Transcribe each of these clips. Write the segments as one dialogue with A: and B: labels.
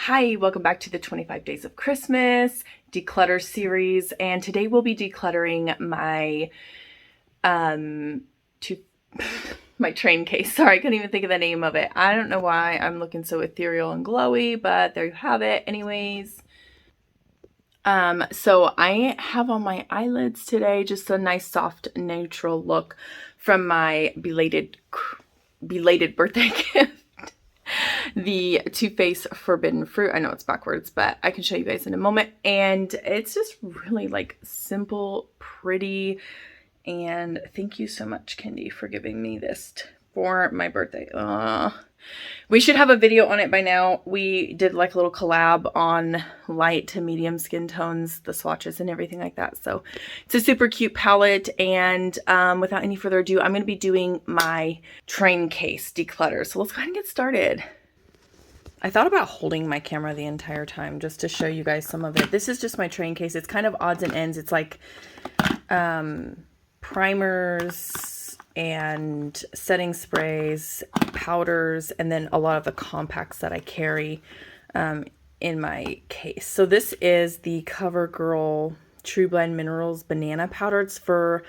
A: Hi, welcome back to the 25 Days of Christmas Declutter series, and today we'll be decluttering my my train case. Sorry, I couldn't even think of the name of it. I don't know why I'm looking so ethereal and glowy, but there you have it. Anyways, so I have on my eyelids today just a nice soft neutral look from my belated birthday gift. The Too Faced Forbidden Fruit. I know it's backwards, but I can show you guys in a moment. And it's just really like simple, pretty. And thank you so much, Kendi, for giving me this for my birthday. We should have a video on it by now. We did like a little collab on light to medium skin tones, the swatches and everything like that. So it's a super cute palette. And without any further ado, I'm going to be doing my train case declutter. So let's go ahead and get started. I thought about holding my camera the entire time just to show you guys some of it. This is just my train case. It's kind of odds and ends. It's like primers and setting sprays, powders, and then a lot of the compacts that I carry in my case. So this is the Covergirl True Blend Minerals Banana Powder. It's for,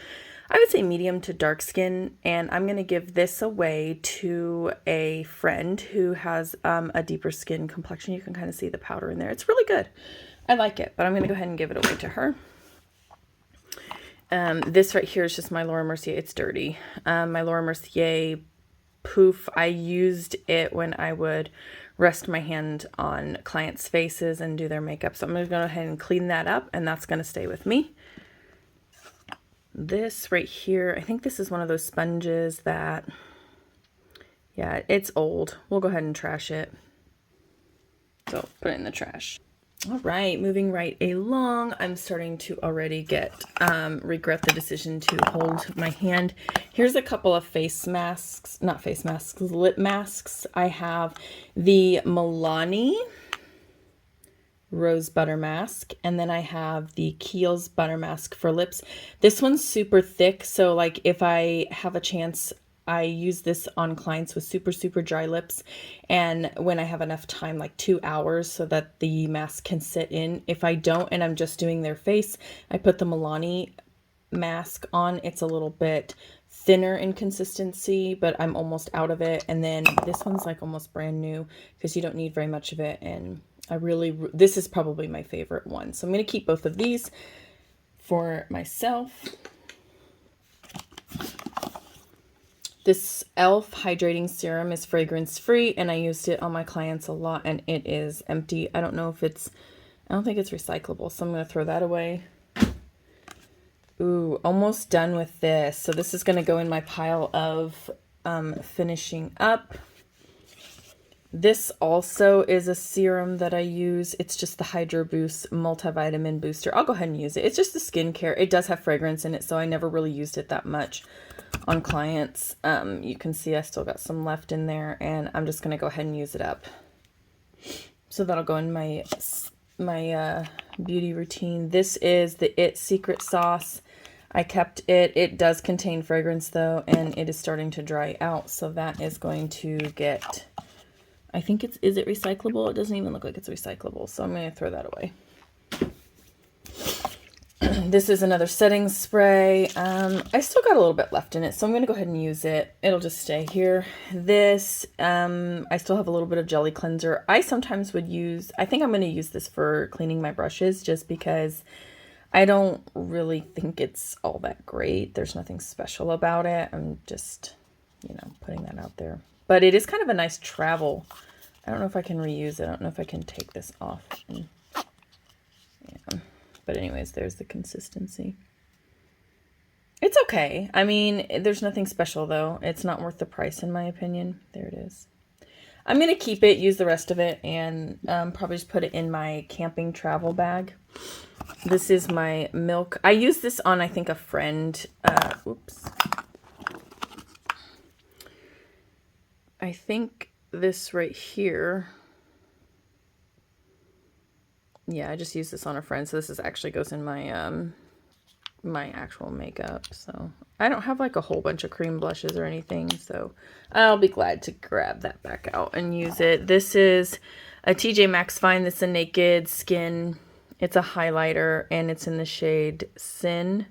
A: I would say, medium to dark skin, and I'm going to give this away to a friend who has a deeper skin complexion. You can kind of see the powder in there. It's really good. I like it, but I'm going to go ahead and give it away to her. This right here is just my Laura Mercier. It's dirty. My Laura Mercier poof. I used it when I would rest my hand on clients' faces and do their makeup. So I'm going to go ahead and clean that up, and that's going to stay with me. This right here, I think this is one of those sponges that, yeah, it's old. We'll go ahead and trash it. So put it in the trash. All right, moving right along. I'm starting to already regret the decision to hold my hand. Here's a couple of face masks, not face masks, lip masks. I have the Milani Rose Butter Mask, and then I have the Kiehl's Butter Mask for lips. This one's super thick, so like if I have a chance, I use this on clients with super dry lips, and when I have enough time, like 2 hours, so that the mask can sit in. If I don't and I'm just doing their face, I put the Milani mask on. It's a little bit thinner in consistency, but I'm almost out of it. And then this one's like almost brand new because you don't need very much of it, and this is probably my favorite one. So I'm going to keep both of these for myself. This e.l.f. Hydrating Serum is fragrance free, and I used it on my clients a lot, and it is empty. I don't think it's recyclable, so I'm going to throw that away. Ooh, almost done with this. So this is going to go in my pile of finishing up. This also is a serum that I use. It's just the Hydro Boost Multivitamin Booster. I'll go ahead and use it. It's just a skincare. It does have fragrance in it, so I never really used it that much on clients. You can see I still got some left in there, and I'm just going to go ahead and use it up. So that'll go in my beauty routine. This is the It Secret Sauce. I kept it. It does contain fragrance though, and it is starting to dry out. So that is going to get, I think is it recyclable? It doesn't even look like it's recyclable. So I'm going to throw that away. This is another setting spray. I still got a little bit left in it, so I'm going to go ahead and use it. It'll just stay here. This, I still have a little bit of jelly cleanser. I sometimes would use, I think I'm going to use this for cleaning my brushes just because I don't really think it's all that great. There's nothing special about it. I'm just, putting that out there. But it is kind of a nice travel. I don't know if I can reuse it. I don't know if I can take this off. Yeah. But anyways, there's the consistency. It's okay. I mean, there's nothing special though. It's not worth the price in my opinion. There it is. I'm going to keep it, use the rest of it, and probably just put it in my camping travel bag. This is my milk. I used this on, I think, a friend. Oops. I think this right here. Yeah, I just used this on a friend. So this is actually goes in my my actual makeup. So I don't have like a whole bunch of cream blushes or anything. So I'll be glad to grab that back out and use it. This is a TJ Maxx Fine. This is a Naked Skin. It's a highlighter and it's in the shade Sin.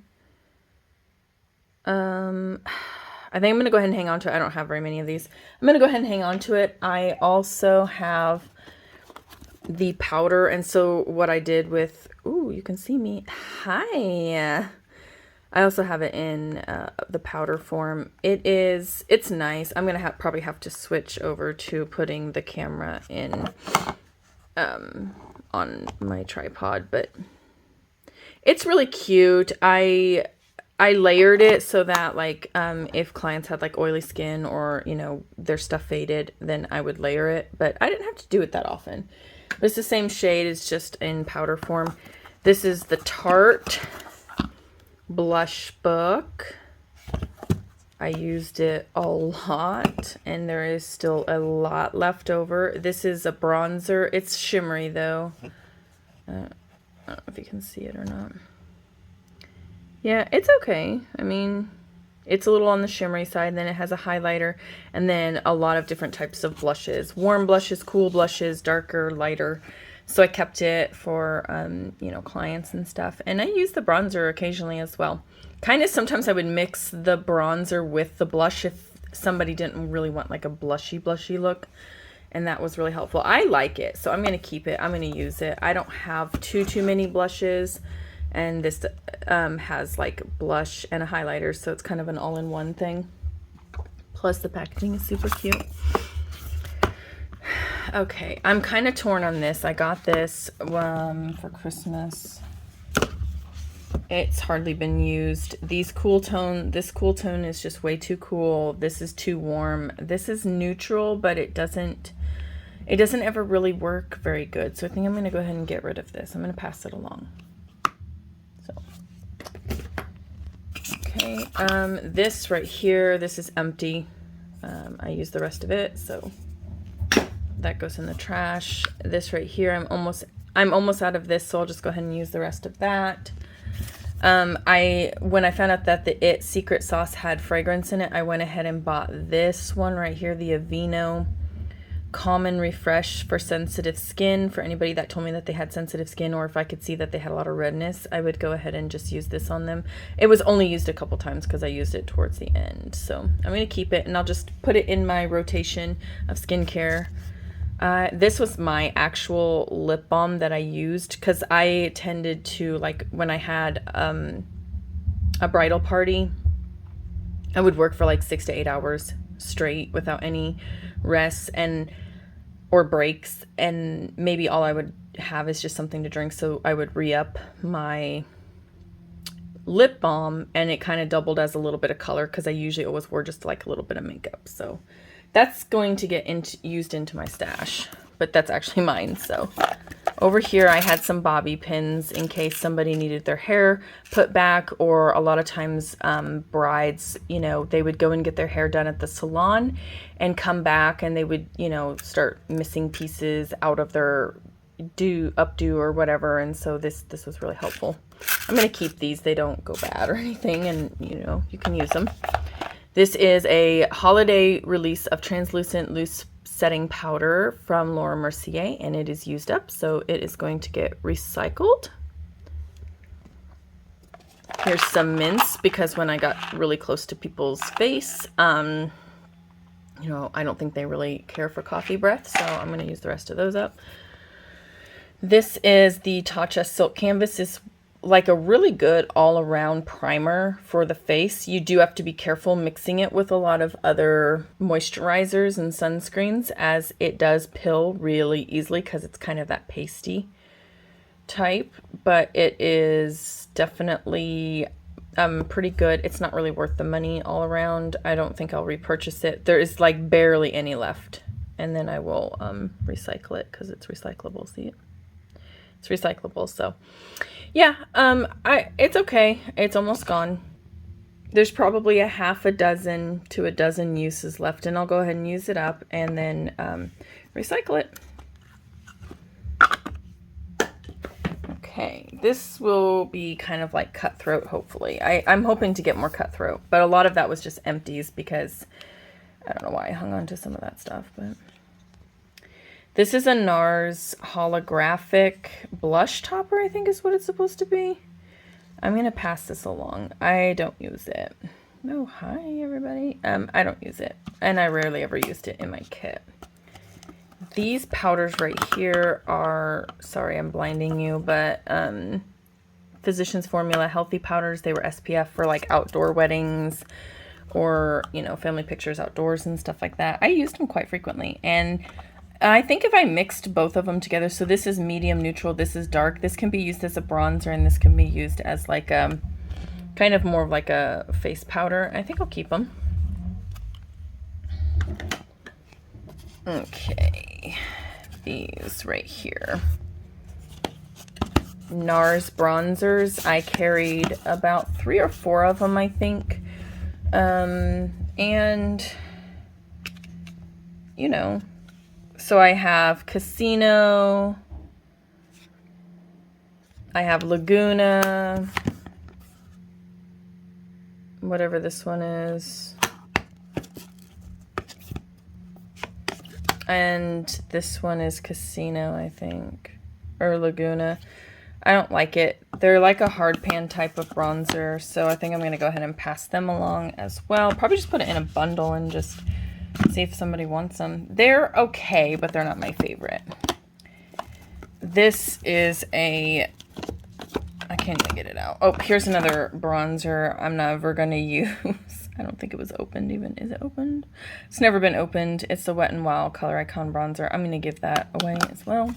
A: I think I'm going to go ahead and hang on to it. I don't have very many of these. I'm going to go ahead and hang on to it. I also have the powder. And so what I did with, ooh, you can see me. Hi. I also have it in the powder form. It's nice. I'm going to probably have to switch over to putting the camera in on my tripod, but it's really cute. I layered it so that like if clients had like oily skin or, you know, their stuff faded, then I would layer it. But I didn't have to do it that often. But it's the same shade. It's just in powder form. This is the Tarte Blush Book. I used it a lot and there is still a lot left over. This is a bronzer. It's shimmery though. I don't know if you can see it or not. Yeah, it's okay. I mean, it's a little on the shimmery side, and then it has a highlighter, and then a lot of different types of blushes. Warm blushes, cool blushes, darker, lighter. So I kept it for, you know, clients and stuff. And I use the bronzer occasionally as well. Kind of sometimes I would mix the bronzer with the blush if somebody didn't really want like a blushy look. And that was really helpful. I like it, so I'm going to keep it. I'm going to use it. I don't have too many blushes. And this has like blush and a highlighter, so it's kind of an all-in-one thing. Plus the packaging is super cute. Okay, I'm kind of torn on this. I got this for Christmas. It's hardly been used. This cool tone is just way too cool. This is too warm. This is neutral, but it doesn't ever really work very good. So I think I'm going to go ahead and get rid of this. I'm going to pass it along. Okay, this right here, this is empty. I used the rest of it, so that goes in the trash. This right here, I'm almost out of this, so I'll just go ahead and use the rest of that. When I found out that the It Secret Sauce had fragrance in it, I went ahead and bought this one right here, the Aveeno Calm and Refresh for sensitive skin. For anybody that told me that they had sensitive skin, or if I could see that they had a lot of redness, I would go ahead and just use this on them. It was only used a couple times because I used it towards the end. So I'm going to keep it and I'll just put it in my rotation of skincare. This was my actual lip balm that I used because I tended to, like, when I had a bridal party, I would work for like 6 to 8 hours straight without any rest or breaks, and maybe all I would have is just something to drink, so I would re-up my lip balm, and it kind of doubled as a little bit of color because I usually always wore just like a little bit of makeup. So that's going to get used into my stash, but that's actually mine. So over here I had some bobby pins in case somebody needed their hair put back, or a lot of times brides, you know, they would go and get their hair done at the salon and come back and they would, you know, start missing pieces out of their updo or whatever. And so this was really helpful. I'm going to keep these. They don't go bad or anything, and you know, you can use them. This is a holiday release of translucent loose setting powder from Laura Mercier, and it is used up, so it is going to get recycled. Here's some mints, because when I got really close to people's face, you know, I don't think they really care for coffee breath, so I'm going to use the rest of those up. This is the Tatcha Silk Canvas. Is like a really good all-around primer for the face. You do have to be careful mixing it with a lot of other moisturizers and sunscreens, as it does pill really easily because it's kind of that pasty type, but it is definitely pretty good. It's not really worth the money all around. I don't think I'll repurchase it. There is like barely any left, and then I will recycle it because it's recyclable. See it? It's recyclable. So yeah, it's okay. It's almost gone. There's probably a half a dozen to a dozen uses left, and I'll go ahead and use it up and then recycle it. Okay, this will be kind of like Cutthroat, hopefully. I'm hoping to get more Cutthroat, but a lot of that was just empties because I don't know why I hung on to some of that stuff, but... This is a Nars holographic blush topper, I think is what it's supposed to be. I'm going to pass this along. I don't use it. Oh, hi, everybody. I don't use it, and I rarely ever used it in my kit. These powders right here are, sorry, I'm blinding you, but Physicians Formula Healthy Powders. They were SPF for like outdoor weddings or, you know, family pictures outdoors and stuff like that. I used them quite frequently, and I think if I mixed both of them together, so this is medium neutral, this is dark, this can be used as a bronzer, and this can be used as like a kind of more of like a face powder. I think I'll keep them. Okay, these right here. Nars Bronzers. I carried about 3 or 4 of them, I think. And, you know, so I have Casino, I have Laguna, whatever this one is, and this one is Casino, I think, or Laguna. I don't like it. They're like a hard pan type of bronzer, so I think I'm going to go ahead and pass them along as well. Probably just put it in a bundle and just see if somebody wants them. They're okay, but they're not my favorite. This is a... I can't even get it out. Oh, here's another bronzer I'm never going to use. I don't think it was opened even. Is it opened? It's never been opened. It's the Wet n Wild Color Icon bronzer. I'm going to give that away as well.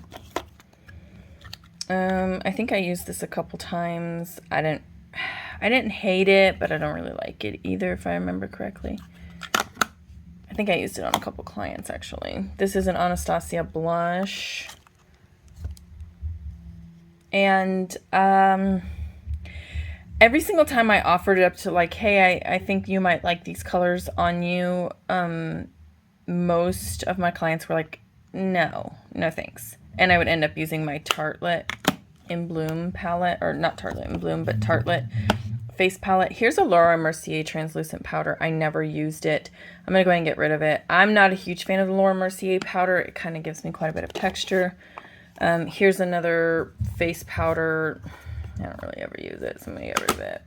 A: I think I used this a couple times. I didn't hate it, but I don't really like it either, if I remember correctly. I think I used it on a couple clients, actually. This is an Anastasia Blush. And every single time I offered it up to like, hey, I think you might like these colors on you, most of my clients were like, no thanks. And I would end up using my Tartelette in Bloom palette, or not Tartelette in Bloom, but Tartelette face palette. Here's a Laura Mercier translucent powder. I never used it. I'm going to go ahead and get rid of it. I'm not a huge fan of the Laura Mercier powder. It kind of gives me quite a bit of texture. Here's another face powder. I don't really ever use it, so I'm going to get rid of it.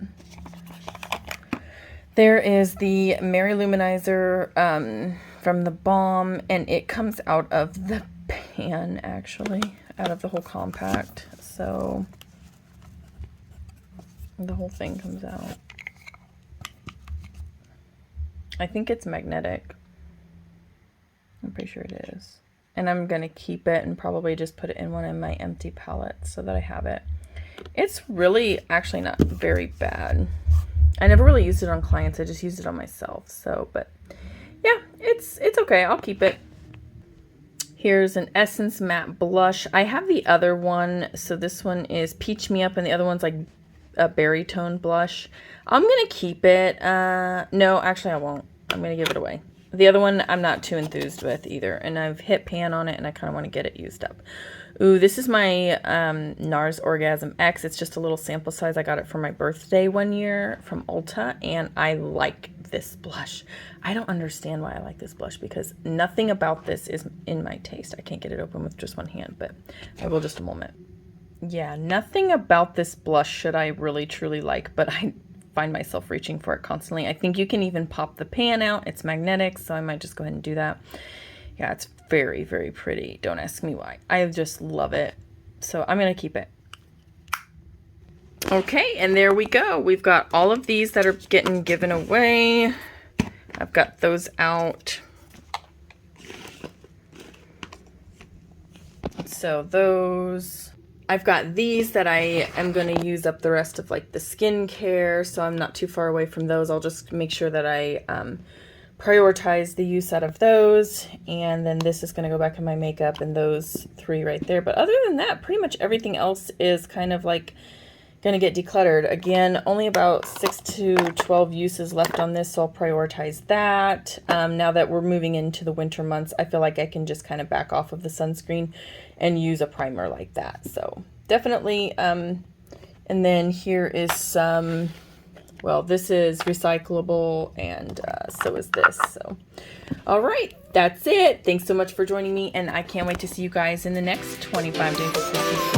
A: There is the Mary Luminizer from the Balm, and it comes out of the pan, actually, out of the whole compact. So the whole thing comes out. I think it's magnetic. I'm pretty sure it is. And I'm going to keep it and probably just put it in one of my empty palettes so that I have it. It's really actually not very bad. I never really used it on clients. I just used it on myself. So, but yeah, it's okay. I'll keep it. Here's an Essence Matte Blush. I have the other one. So this one is Peach Me Up and the other one's like a berry tone blush. I'm going to keep it. No, actually I won't. I'm going to give it away. The other one I'm not too enthused with either. And I've hit pan on it and I kind of want to get it used up. Ooh, this is my Nars Orgasm X. It's just a little sample size. I got it for my birthday one year from Ulta, and I like this blush. I don't understand why I like this blush because nothing about this is in my taste. I can't get it open with just one hand, but I will just a moment. Yeah, nothing about this blush should I really truly like, but I find myself reaching for it constantly. I think you can even pop the pan out. It's magnetic, so I might just go ahead and do that. Yeah, it's very, very pretty. Don't ask me why. I just love it. So I'm going to keep it. Okay, and there we go. We've got all of these that are getting given away. I've got those out. So those. I've got these that I am going to use up the rest of like the skincare, so I'm not too far away from those. I'll just make sure that I prioritize the use out of those, and then this is going to go back in my makeup and those 3 right there. But other than that, pretty much everything else is kind of like going to get decluttered. Again, only about 6 to 12 uses left on this, so I'll prioritize that. Now that we're moving into the winter months, I feel like I can just kind of back off of the sunscreen and use a primer like that. So definitely, and then here is some, well, this is recyclable, and so is this. So, all right, that's it. Thanks so much for joining me, and I can't wait to see you guys in the next 25 days.